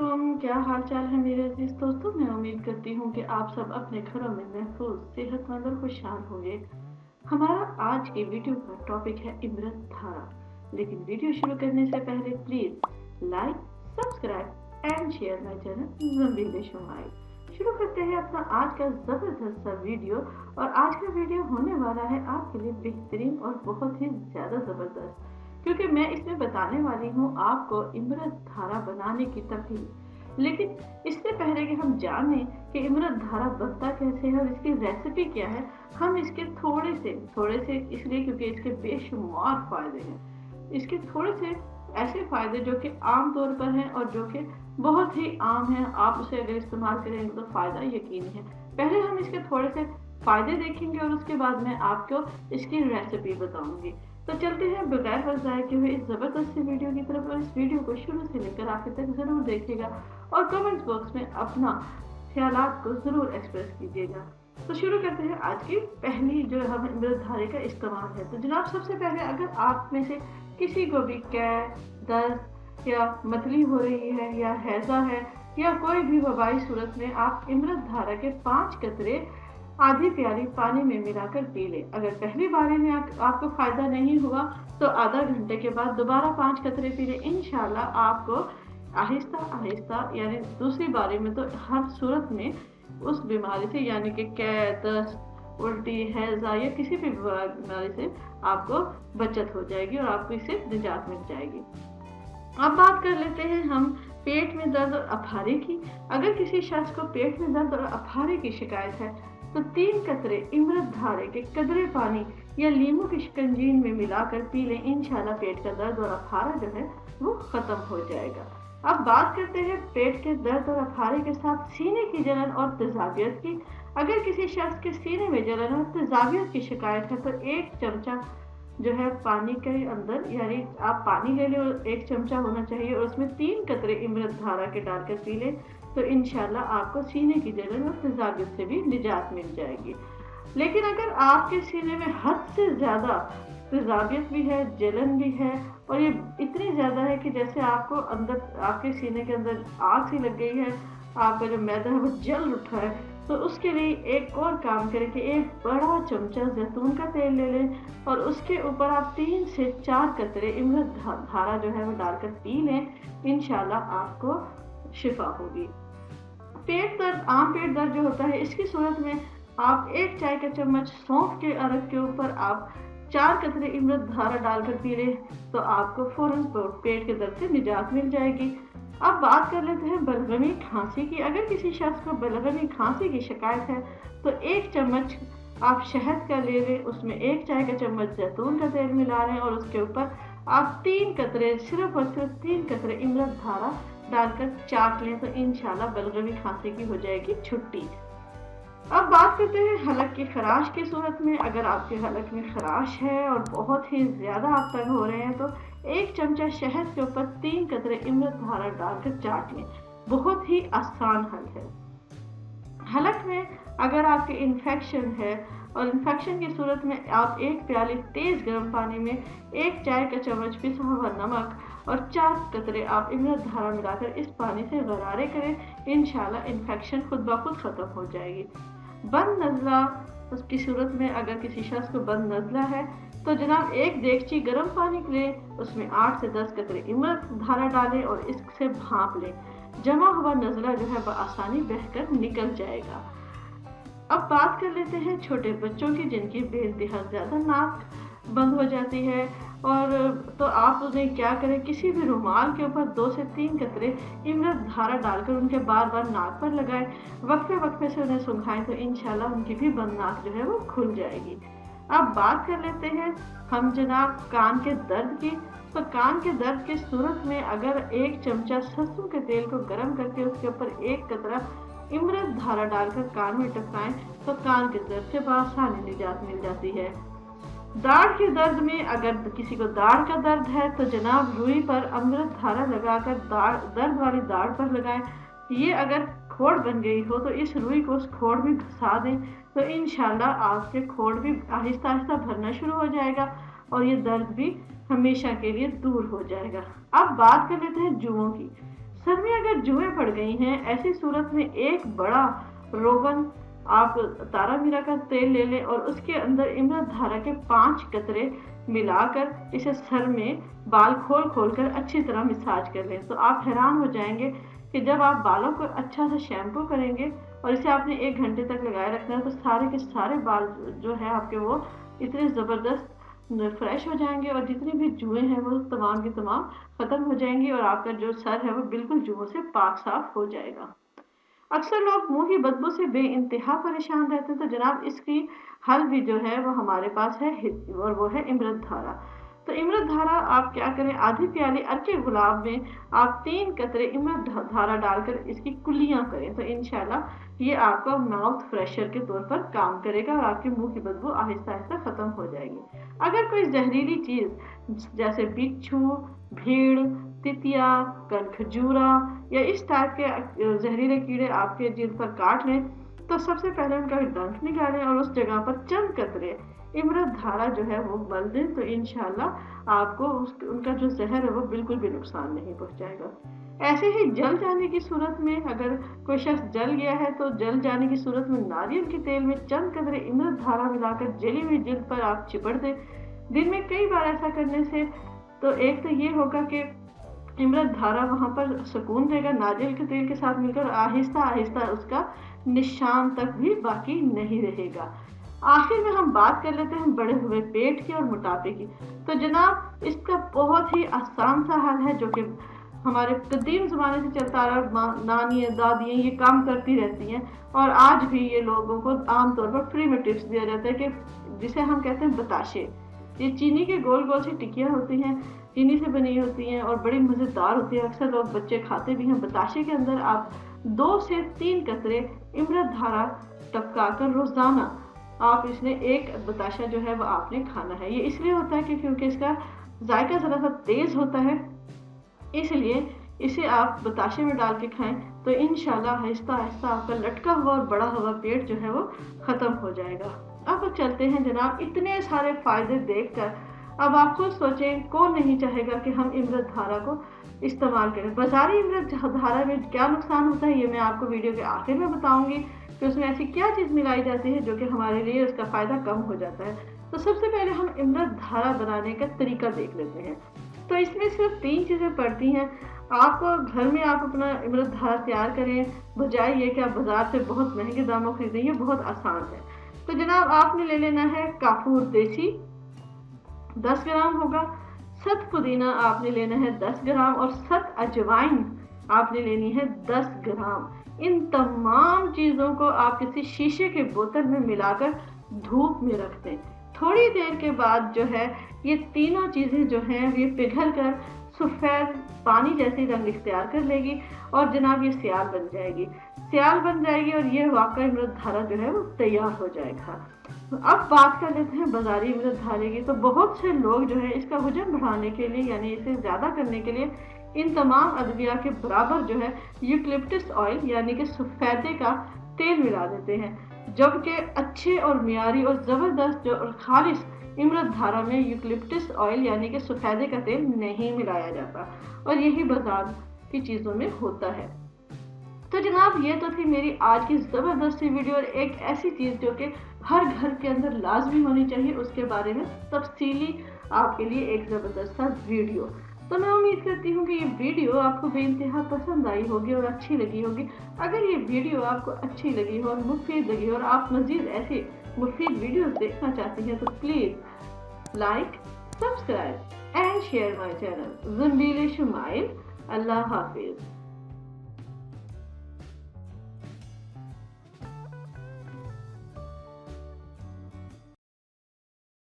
अस्सलामुअलैकुम, क्या हाल चाल है मेरे अजीज दोस्तों। मैं उम्मीद करती हूँ कि आप सब अपने घरों में महफूज, सेहतमंद और खुशहाल होंगे। हमारा आज की वीडियो का टॉपिक है इमरत धारा। लेकिन वीडियो शुरू करने से पहले please like, subscribe and share my channel Jameel Shumail. शुरू करते हैं अपना आज का जबरदस्त सा वीडियो। और आज का वीडियो होने वाला है आपके लिए बेहतरीन और बहुत ही ज्यादा जबरदस्त, क्योंकि मैं इसमें बताने वाली हूँ आपको इमरत धारा बनाने की तरकीब। लेकिन इससे पहले कि हम जानें कि इमरत धारा बनता कैसे है और इसकी रेसिपी क्या है, हम इसके थोड़े से इसलिए क्योंकि इसके बेशुमार फायदे हैं। इसके थोड़े से ऐसे फायदे जो कि आम तौर पर हैं और जो कि बहुत ही आम हैं। आप उसे अगर इस्तेमाल करेंगे तो फायदा यकीनी है। पहले हम इसके थोड़े से फायदे देखेंगे और उसके बाद मैं आपको इसकी रेसिपी बताऊंगी। तो चलते हैं बगैर वक्त ज़ाया किए हुए इस ज़बरदस्त सी वीडियो की तरफ। और इस वीडियो को शुरू से लेकर आखिर तक ज़रूर देखिएगा और कमेंट्स बॉक्स में अपना ख्यालात को ज़रूर एक्सप्रेस कीजिएगा। तो शुरू करते हैं आज की पहली जो हम इमरत धारे का इस्तेमाल है। तो जनाब, सबसे पहले अगर आप में से किसी को भी कैद, दर्द या मतली हो रही है या हैजा है या कोई भी वबाई सूरत में, आप इमरत धारा के 5 कतरे आधी प्याली पानी में मिलाकर पी ले। अगर पहली बारी में आपको फायदा नहीं हुआ तो आधा घंटे के बाद दोबारा 5 कतरे पी ले। इंशाल्लाह आपको आहिस्ता आहिस्ता, यानी दूसरी बारी में तो हर सूरत में उस बीमारी से, यानी कि कैद, दस्त, उल्टी, हैजा या किसी भी बीमारी से आपको बचत हो जाएगी और आपको इससे निजात मिल जाएगी। अब बात कर लेते हैं हम पेट में दर्द और अफारे की। अगर किसी शख्स को पेट में दर्द और अफारे की शिकायत है तो 3 कतरे इमरत धारे के कदरे पानी या लीमू की शिकंजीन में मिलाकर पी लें। इंशाल्लाह पेट का दर्द और अफारा जो है वो खत्म हो जाएगा। अब बात करते हैं पेट के दर्द और अफारे के साथ सीने की जलन और तेजाबियत की। अगर किसी शख्स के सीने में जलन और तेजाबियत की शिकायत है तो 1 चमचा जो है पानी के अंदर, यानी आप पानी ले लें और 1 चमचा होना चाहिए और उसमें 3 कतरे इमरत धारा के डालकर पी लें। तो इंशाल्लाह आपको सीने की जलन और तेजाबियत से भी निजात मिल जाएगी। लेकिन अगर आपके सीने में हद से ज़्यादा तेजाबियत भी है, जलन भी है और ये इतनी ज़्यादा है कि जैसे आपको अंदर, आपके सीने के अंदर आग सी लग गई है, आपका जो मैदा है वो जल उठा है, तो उसके लिए एक और काम करें कि 1 बड़ा चमचा जैतून का तेल ले लें और उसके ऊपर आप 3 से 4 कतरे इमरत धारा जो है वो डालकर पी लें। इंशाल्लाह आपको शिफा होगी। पेट दर्द, आम पेट दर्द जो होता है, इसकी सूरत में आप 1 चाय का चम्मच सौंफ के अरक के ऊपर आप 4 कतरे इमरत धारा डालकर पी लें तो आपको फौरन पेट के दर्द से निजात मिल जाएगी। अब बात कर लेते हैं बलगमी खांसी की। अगर किसी शख्स को बलगमी खांसी की शिकायत है तो 1 चम्मच आप शहद का ले लें, उसमें 1 चाय का चम्मच जैतून का तेल मिला लें और उसके ऊपर आप 3 कतरे, सिर्फ और सिर्फ 3 कतरे इमरत धारा डालकर चाट लें तो इंशाल्लाह बलगमी खांसी की हो जाएगी छुट्टी। अब बात करते हैं हलक की खराश की सूरत में। अगर आपके हलक में खराश है और बहुत ही ज्यादा आप तंग हो रहे हैं तो 1 चमचा शहद के ऊपर 3 कतरे इमरत धारा डालकर चाट लें। बहुत ही आसान हल है। हलक में अगर आपके इन्फेक्शन है और इन्फेक्शन की सूरत में आप 1 प्याली तेज गर्म पानी में 1 चाय का चम्मच पिसा हुआ नमक और 4 कतरे आप इमरत धारा मिलाकर इस पानी से गरारे करें। इंशाल्लाह इन्फेक्शन खुद ब खुद खत्म हो जाएगी। बंद नज़ला, उसकी सूरत में अगर किसी शख्स को बंद नज़ला है तो जनाब 1 देगची गर्म पानी लें, उसमें 8 से 10 कतरे इमरत धारा डालें और इससे भांप लें। जमा हुआ नज़ला जो है वह आसानी बहकर निकल जाएगा। अब बात कर लेते हैं छोटे बच्चों की, जिनकी बेइंतहा ज़्यादा नाक बंद हो जाती है। और तो आप उन्हें क्या करें, किसी भी रुमाल के ऊपर 2 से 3 कतरे इमरत धारा डालकर उनके बार बार नाक पर लगाएं, वक्फे वक्फे से उन्हें सुंघाएं तो इंशाल्लाह उनकी भी बंद नाक जो है वो खुल जाएगी। अब बात कर लेते हैं हम जनाब कान के दर्द की। तो कान के दर्द की सूरत में अगर 1 चमचा सरसों के तेल को गर्म करके उसके ऊपर 1 कतरा इमरत धारा डालकर कान में टपकाएं तो कान के दर्द से बआसानी निजात मिल जाती है। दाढ़ के दर्द में अगर किसी को दाढ़ का दर्द है तो जनाब रुई पर अमृत धारा लगाकर दर्द वाली दाढ़ पर लगाएं। ये अगर खोड़ बन गई हो तो इस रुई को उस खोड़ में घुसा दें तो इंशाल्लाह आपके खोड़ भी आहिस्ता आहिस्ता भरना शुरू हो जाएगा और ये दर्द भी हमेशा के लिए दूर हो जाएगा। अब बात कर लेते हैं जुओं की। सर में अगर जुएं पड़ गई हैं, ऐसी सूरत में एक बड़ा रोगन आप तारा मीरा का तेल ले लें और उसके अंदर इमरत धारा के 5 कतरे मिलाकर इसे सर में बाल खोल खोल कर अच्छी तरह मसाज कर लें। तो आप हैरान हो जाएंगे कि जब आप बालों को अच्छा सा शैम्पू करेंगे और इसे आपने 1 घंटे तक लगाए रखना है, तो सारे के सारे बाल जो है आपके वो इतने ज़बरदस्त फ्रेश हो जाएंगे और जितनी भी जुएं हैं वो तमाम की तमाम खत्म हो जाएंगी और आपका जो सर है वो बिल्कुल जुओं से पाक साफ हो जाएगा। अक्सर लोग मुंह की बदबू से बेइंतहा परेशान रहते हैं, तो जनाब इसकी हल भी जो है वो हमारे पास है और वो है इमरत धारा। तो इमरत धारा आप क्या करें, आधी प्याली अर्के गुलाब में आप 3 कतरे इमरत धारा डालकर इसकी कुल्लियां करें, तो इंशाल्लाह ये आपका माउथ फ्रेशर के तौर पर काम करेगा और आपके मुंह की बदबू आहिस्ता आहिस्ता खत्म हो जाएगी। अगर कोई जहरीली चीज जैसे बिच्छू, भीड़, तितिया, कनखजूरा या इस टाइप के जहरीले कीड़े आपके जिल्द पर काट लें, तो सबसे पहले उनका डंक निकालें और उस जगह पर चंद कतरे इमरत धारा जो है वो मल दें, तो इंशाल्लाह आपको उनका जो जहर है वो बिल्कुल भी नुकसान नहीं पहुंचाएगा। ऐसे ही जल जाने की सूरत में अगर कोई शख्स जल गया है, तो जल जाने की सूरत में नारियल के तेल में चंद कतरे इमरत धारा मिलाकर जली हुई जिल्द पर आप चिपड़ दें। दिन में कई बार ऐसा करने से तो एक तो ये होगा कि इमरत धारा वहां पर सुकून देगा नारियल के तेल के साथ मिलकर, आहिस्ता आहिस्ता उसका निशान तक भी बाकी नहीं रहेगा। आखिर में हम बात कर लेते हैं बढ़े हुए पेट की और मोटापे की। तो जनाब इसका बहुत ही आसान सा हल है जो कि हमारे कदीम ज़माने से चलता आ रहा, नानियाँ दादियाँ ये काम करती रहती हैं और आज भी ये लोगों को आमतौर पर फ्री में टिप्स दिया जाता है, कि जिसे हम कहते हैं बताशे। ये चीनी के गोल गोल सी टिक्कियाँ होती हैं, चीनी से बनी होती हैं और बड़ी मज़ेदार होती है, अक्सर लोग बच्चे खाते भी हैं। बताशे के अंदर आप 2 से 3 कतरे इमरत धारा टपका कर रोज़ाना आप इसमें एक बताशा जो है वो आपने खाना है। ये इसलिए होता है कि क्योंकि इसका जायका ज़रा सा तेज़ होता है, इसलिए इसे आप बताशे में डाल के खाएं, तो इंशाल्लाह आहिस्ता आहिस्ता आपका लटका हुआ और बड़ा हुआ पेट जो है वो ख़त्म हो जाएगा। अब चलते हैं जनाब, इतने सारे फ़ायदे देखकर अब आप खुद सोचें, कौन नहीं चाहेगा कि हम इमरत धारा को इस्तेमाल करें। बाजारी इमरत धारा में क्या नुकसान होता है ये मैं आपको वीडियो के आखिर में बताऊंगी कि उसमें ऐसी क्या चीज़ मिलाई जाती है जो कि हमारे लिए उसका फ़ायदा कम हो जाता है। तो सबसे पहले हम इमरत धारा बनाने का तरीका देख लेते हैं। तो इसमें सिर्फ 3 चीज़ें पड़ती हैं। आप घर में आप अपना इमरत धारा तैयार करें, बजाय ये कि आप बाज़ार से बहुत महंगे दामों खरीदें, ये बहुत आसान है। तो जनाब आपने ले लेना है काफूर देसी 10 ग्राम होगा, सत पुदीना आपने लेना है 10 ग्राम और सत अजवाइन आपने लेनी है 10 ग्राम। इन तमाम चीज़ों को आप किसी शीशे के बोतल में मिलाकर धूप में रख दें। थोड़ी देर के बाद जो है ये तीनों चीज़ें जो हैं ये पिघल कर सफ़ेद पानी जैसी रंग इख्तियार कर लेगी और जनाब ये सियाल बन जाएगी। सियाल बन जाएगी और ये वाकई इमरत धारा जो है वो तैयार हो जाएगा। अब बात कर लेते हैं बाजारी इमरत धारे की। तो बहुत से लोग जो है इसका वजन बढ़ाने के लिए यानी इसे ज़्यादा करने के लिए इन तमाम अद्विया के बराबर जो है यूकलिप्टस ऑयल यानी कि सफ़ेदे का तेल मिला देते हैं, जबकि अच्छे और मियारी और ज़बरदस्त जो और खालिश इमरत धारा में यूकलिप्टस ऑयल यानी कि सफ़ेदे का तेल नहीं मिलाया जाता और यही बाजार की चीज़ों में होता है। तो जनाब ये तो थी मेरी आज की ज़बरदस्त सी वीडियो और एक ऐसी चीज़ जो कि हर घर के अंदर लाजमी होनी चाहिए, उसके बारे में तफसीली आपके लिए एक ज़बरदस्त सा वीडियो। तो मैं उम्मीद करती हूँ कि ये वीडियो आपको बेइंतहा पसंद आई होगी और अच्छी लगी होगी। अगर ये वीडियो आपको अच्छी लगी हो और मुफीद लगी हो और आप मज़ीद ऐसी मुफीद वीडियोस देखना चाहती हैं तो please like, subscribe and share my channel Zambeel Shumail. अल्लाह हाफिज़।